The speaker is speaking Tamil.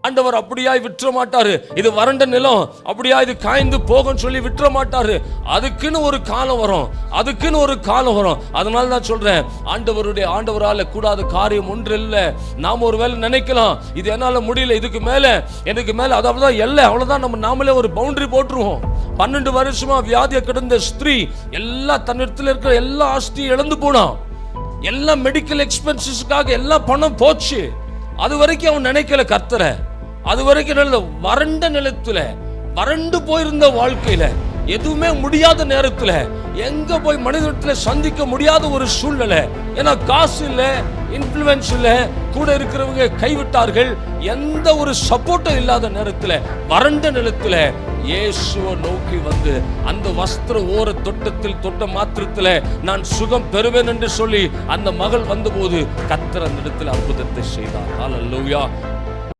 ஆண்டவர் அப்படியாய் விற்ற மாட்டாரு. இது வறண்ட நிலம், அப்படியா இது காய்ந்து போகும் சொல்லி விற்ற மாட்டாரு. அதுக்குன்னு ஒரு காலம் வரும், அதுக்குன்னு ஒரு காலம் வரும். அதனால தான் சொல்றேன், ஆண்டவரால கூடாத காரியம் ஒன்று இல்லை. நாம் ஒருவேளை நினைக்கலாம், இது என்னால முடியல, இதுக்கு மேல எனக்கு மேல, அதான் எல்லை, அவ்வளவுதான். நாமளே ஒரு பவுண்டரி போட்டுருவோம். 12 வருஷமா வியாதியை கிடந்த ஸ்திரீ எல்லா தன்னிடத்தில் இருக்கிற எல்லா ஆஸ்தியும் இழந்து போனா. எல்லா மெடிக்கல் எக்ஸ்பென்சஸ்க்காக எல்லா பணம் போச்சு. அது வரைக்கும் அவன் நினைக்கல கர்த்தரை. அது வரைக்கும் வறண்ட நிலத்துல, வறண்டு போயிருந்த வாழ்க்கையில, எதுவுமே முடியாத நேரத்துல, எங்க போய் மனிதத்துல சந்திக்க முடியாத ஒரு சூழ்நிலை. ஏன்னா காசு இல்ல, இன்ஃப்ளூயன்ஸ் இல்ல, கூட இருக்கிறவங்க கைவிட்டார்கள், எந்த ஒரு சப்போர்ட்டும் இல்லாத நேரத்துல, வறண்ட நிலத்துல இயேசுவை நோக்கி வந்து அந்த வஸ்திர ஓர தொட்ட மாத்திரத்துல நான் சுகம் பெறுவேன் என்று சொல்லி அந்த மகள் வந்தபோது கர்த்தர் அந்த இடத்துல அற்புதத்தை செய்தார். ஹல்லேலூயா.